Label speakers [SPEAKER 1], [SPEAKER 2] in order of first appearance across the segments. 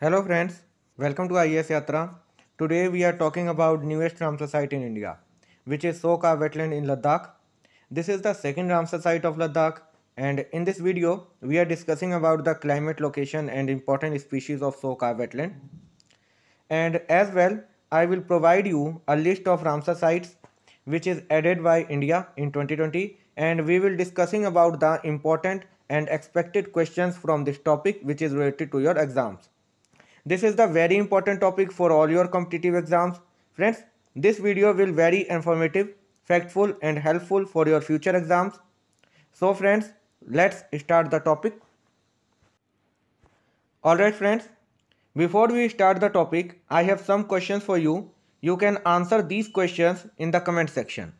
[SPEAKER 1] Hello friends, welcome to IES Yatra. Today we are talking about newest Ramsar site in India, which is Soka wetland in Ladakh. This is the second Ramsar site of Ladakh, and in this video we are discussing about the climate, location and important species of Soka wetland. And as well, I will provide you a list of Ramsar sites which is added by India in 2020, and we will discussing about the important and expected questions from this topic which is related to your exams. This is the very important topic for all your competitive exams. Friends, this video will very informative, factful and helpful for your future exams. So friends, let's start the topic. Alright friends, before we start the topic, I have some questions for you. You can answer these questions in the comment section.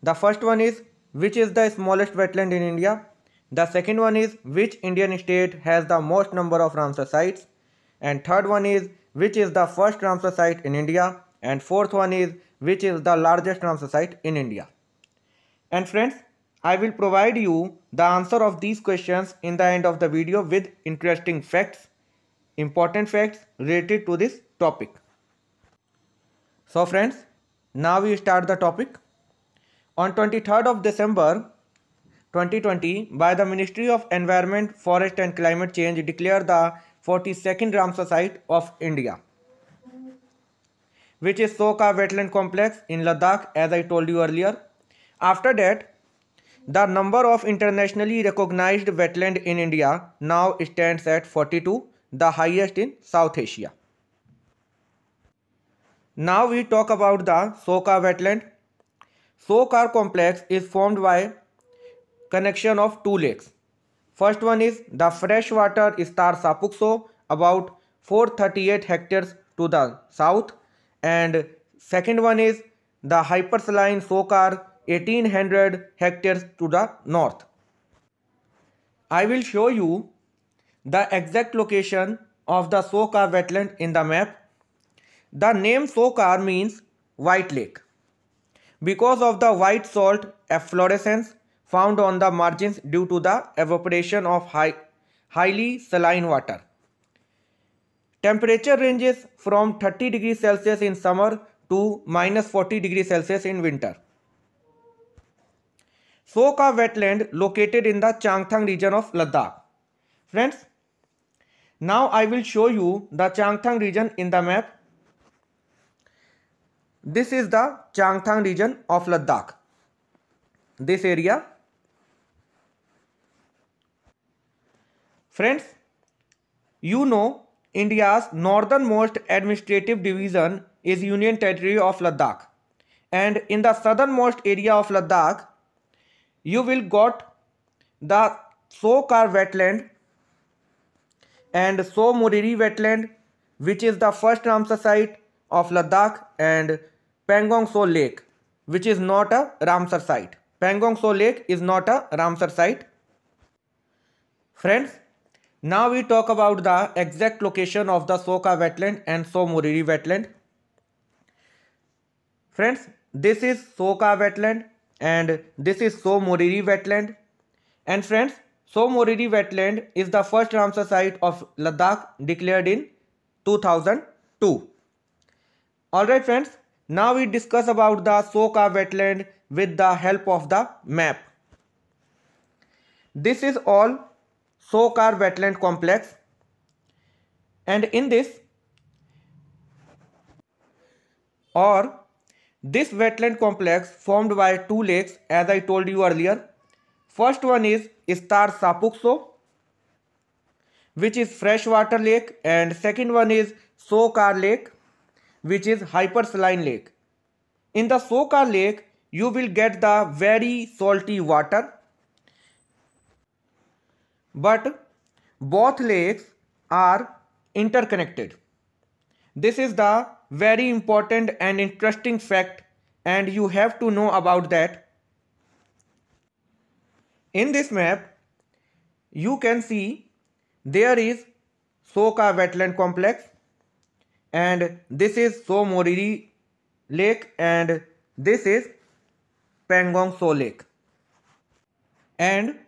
[SPEAKER 1] The first one is, which is the smallest wetland in India? The second one is, which Indian state has the most number of Ramsar sites? And third one is, which is the first Ramsar site in India? And fourth one is, which is the largest Ramsar site in India? And friends, I will provide you the answer of these questions in the end of the video with interesting facts, important facts related to this topic. So friends, now we start the topic. On 23rd of December 2020, by the Ministry of Environment, Forest and Climate Change declared the 42nd Ramsar site of India, which is Soka Wetland Complex in Ladakh, as I told you earlier. After that, the number of internationally recognized wetland in India now stands at 42, the highest in South Asia. Now we talk about the Soka wetland. Soka complex is formed by connection of two lakes. First one is the freshwater Star Sapukso, about 438 hectares to the south, and second one is the hypersaline Sokar, 1800 hectares to the north. I will show you the exact location of the Soka wetland in the map. The name Sokar means white lake because of the white salt efflorescence found on the margins due to the evaporation of highly saline water. Temperature ranges from 30 degrees Celsius in summer to minus 40 degrees Celsius in winter. Soka wetland located in the Changthang region of Ladakh. Friends, now I will show you the Changthang region in the map. This is the Changthang region of Ladakh. This area. Friends, you know India's northernmost administrative division is Union Territory of Ladakh. And in the southernmost area of Ladakh, you will got the Sokar wetland and So Moriri wetland, which is the first Ramsar site of Ladakh, and Pangong So Lake, which is not a Ramsar site. Pangong So Lake is not a Ramsar site. Friends, now we talk about the exact location of the Soka wetland and So Moriri wetland. Friends, this is Soka wetland and this is So Moriri wetland. And friends, So Moriri wetland is the first Ramsar site of Ladakh declared in 2002. Alright friends, now we discuss about the Soka wetland with the help of the map. This is all Sokar wetland complex, and in this wetland complex formed by two lakes, as I told you earlier. First one is Star Sapukso, which is freshwater lake, and second one is Sokar lake, which is hypersaline lake. In the Sokar lake, you will get the very salty water, but both lakes are interconnected. This is the very important and interesting fact, and you have to know about that. In this map, you can see there is Soka wetland complex, and this is So Moriri lake, and this is Pangong So lake. And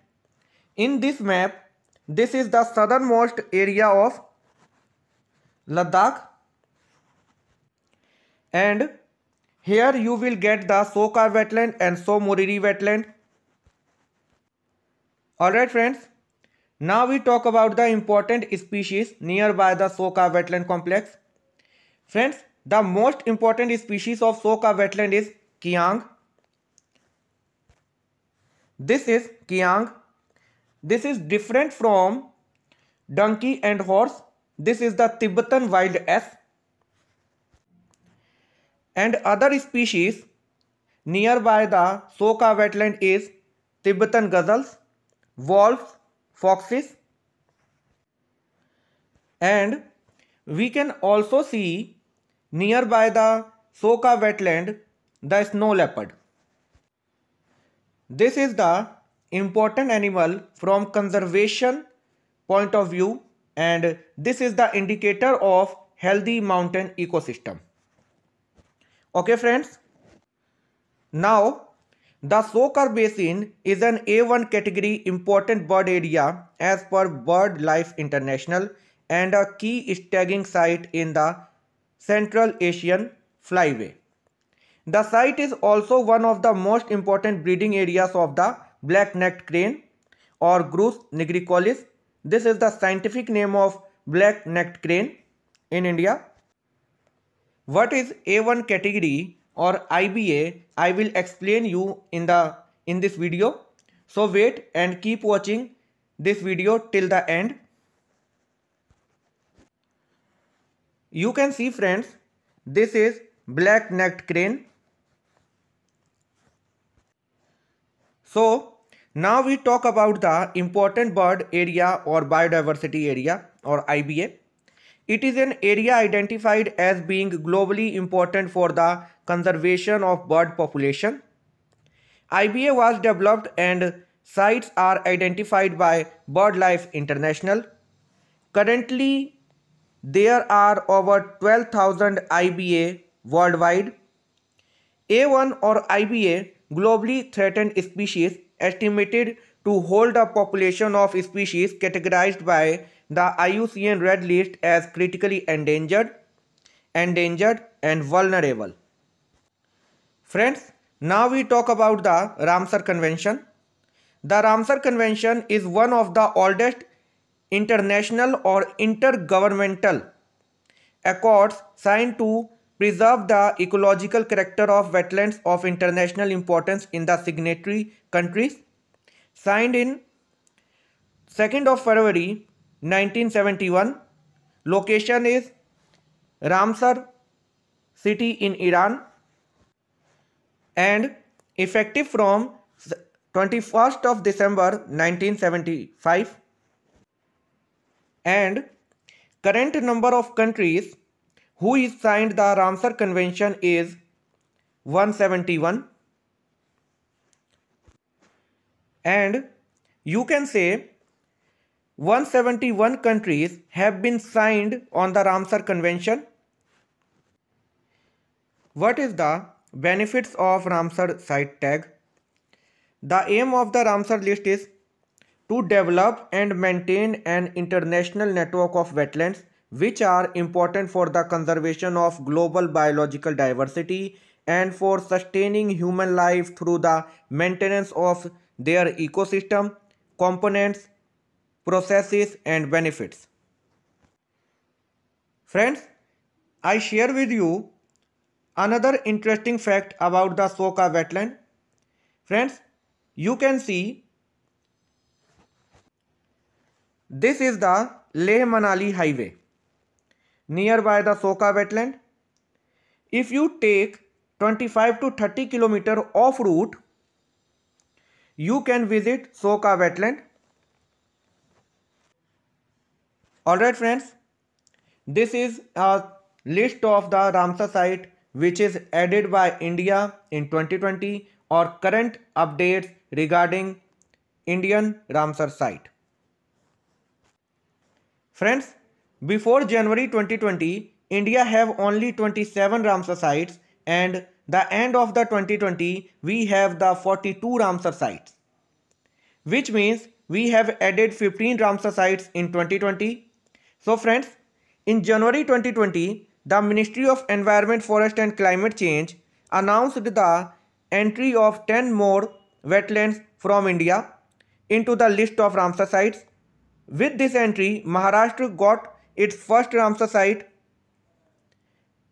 [SPEAKER 1] in this map, this is the southernmost area of Ladakh, and here you will get the Sokar wetland and So Moriri wetland. Alright friends, now we talk about the important species nearby the Sokar wetland complex. Friends, the most important species of Sokar wetland is Kiang. This is Kiang. This is different from donkey and horse. This is the Tibetan wild ass. And other species nearby the Sokar wetland is Tibetan gazelles, wolves, foxes, and we can also see nearby the Sokar wetland the snow leopard. This is the important animal from conservation point of view, and this is the indicator of healthy mountain ecosystem. Okay friends, now the Sokar Basin is an A1 category important bird area as per BirdLife International and a key staging site in the Central Asian Flyway. The site is also one of the most important breeding areas of the black-necked crane or Grus nigricollis. This is the scientific name of black-necked crane in India. What is A1 category or IBA? I will explain you in this video. So wait and keep watching this video till the end. You can see friends, this is black-necked crane. So now we talk about the important bird area or biodiversity area or IBA. It is an area identified as being globally important for the conservation of bird population. IBA was developed and sites are identified by BirdLife International. Currently, there are over 12,000 IBA worldwide. A1 or IBA globally threatened species estimated to hold a population of species categorized by the IUCN Red List as critically endangered, and vulnerable. Friends, now we talk about the Ramsar Convention. The Ramsar Convention is one of the oldest international or intergovernmental accords signed to preserve the ecological character of wetlands of international importance in the signatory countries. Signed in 2nd of February 1971. Location is Ramsar city in Iran, and effective from 21st of December 1975. And current number of countries who is signed the Ramsar Convention is 171. And you can say 171 countries have been signed on the Ramsar Convention. What is the benefits of Ramsar site tag? The aim of the Ramsar list is to develop and maintain an international network of wetlands which are important for the conservation of global biological diversity and for sustaining human life through the maintenance of their ecosystem, components, processes and benefits. Friends, I share with you another interesting fact about the Sokar wetland. Friends, you can see this is the Leh-Manali highway nearby the Sokar wetland. If you take 25 to 30 kilometers off route, you can visit Sokar wetland. Alright friends, this is a list of the Ramsar site which is added by India in 2020 or current updates regarding Indian Ramsar site. Friends, before January 2020, India have only 27 Ramsar sites, and the end of the 2020 we have the 42 Ramsar sites, which means we have added 15 Ramsar sites in 2020. So friends, In January 2020, the Ministry of Environment, Forest and Climate Change announced the entry of 10 more wetlands from India into the list of Ramsar sites. With this entry, Maharashtra got its first Ramsar site.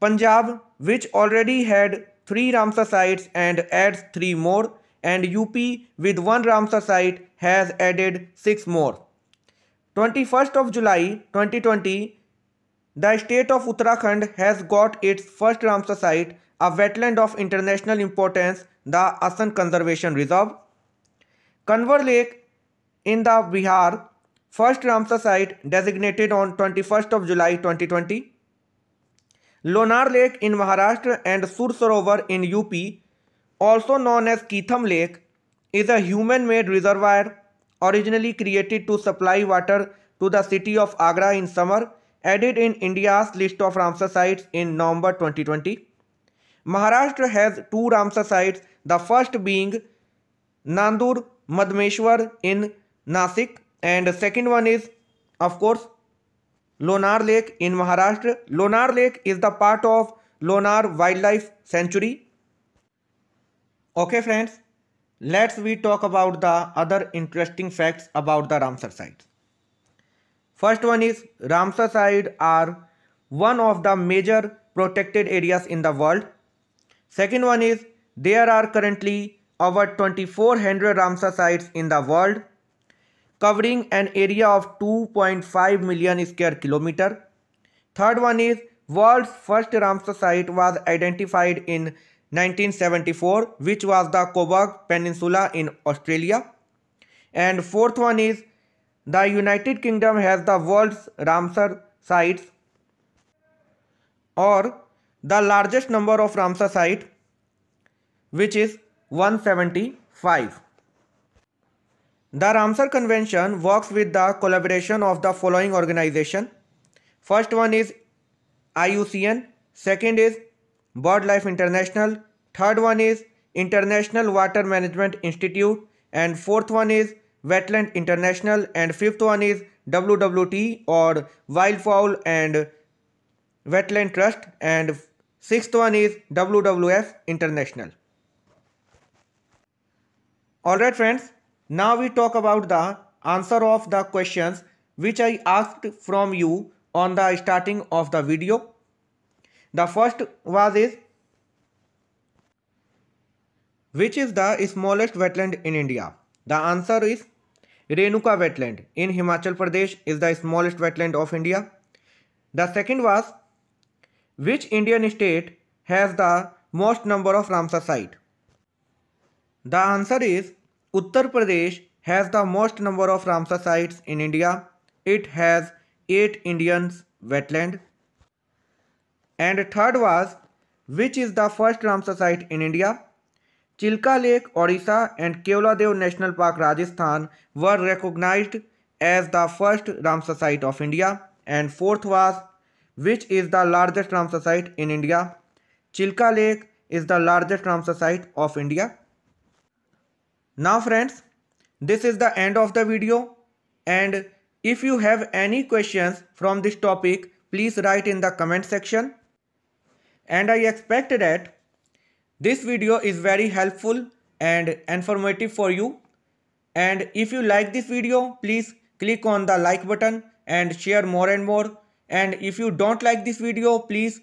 [SPEAKER 1] Punjab, which already had 3 Ramsar sites and adds 3 more, and UP with 1 Ramsar site has added 6 more. 21st of July 2020, the state of Uttarakhand has got its first Ramsar site, a wetland of international importance, the Asan Conservation Reserve. Kanwar Lake in the Bihar, first Ramsar site designated on 21st of July 2020. Lonar Lake in Maharashtra and Sur Sarovar in UP, also known as Keetham Lake, is a human-made reservoir originally created to supply water to the city of Agra in summer, added in India's list of Ramsar sites in November 2020. Maharashtra has 2 Ramsar sites, the first being Nandur Madmeshwar in Nasik, and the second one is, of course, Lonar Lake in Maharashtra. Lonar Lake is the part of Lonar Wildlife Sanctuary. Okay friends, we talk about the other interesting facts about the Ramsar sites. First one is Ramsar sites are one of the major protected areas in the world. Second one is there are currently over 2400 Ramsar sites in the world, covering an area of 2.5 million square kilometer. Third one is world's first Ramsar site was identified in 1974, which was the Cobourg Peninsula in Australia. And fourth one is the United Kingdom has the world's Ramsar sites, or the largest number of Ramsar sites, which is 175. The Ramsar Convention works with the collaboration of the following organizations. First one is IUCN, second is BirdLife International, third one is International Water Management Institute, and fourth one is Wetland International, and fifth one is WWT or Wildfowl and Wetland Trust, and sixth one is WWF International. Alright friends, now we talk about the answer of the questions which I asked from you on the starting of the video. The first was is, which is the smallest wetland in India? The answer is Renuka wetland in Himachal Pradesh is the smallest wetland of India. The second was, which Indian state has the most number of Ramsar sites? The answer is Uttar Pradesh has the most number of Ramsar sites in India. It has 8 Indian wetlands. And third was, which is the first Ramsar site in India? Chilka Lake, Odisha and Keoladev National Park, Rajasthan were recognized as the first Ramsar site of India. And fourth was, which is the largest Ramsar site in India? Chilka Lake is the largest Ramsar site of India. Now friends, this is the end of the video, and if you have any questions from this topic, please write in the comment section. And I expect that this video is very helpful and informative for you. And if you like this video, please click on the like button and share more and more. And if you don't like this video, please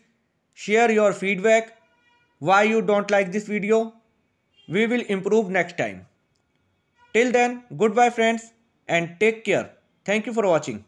[SPEAKER 1] share your feedback why you don't like this video. We will improve next time. Till then, goodbye friends and take care. Thank you for watching.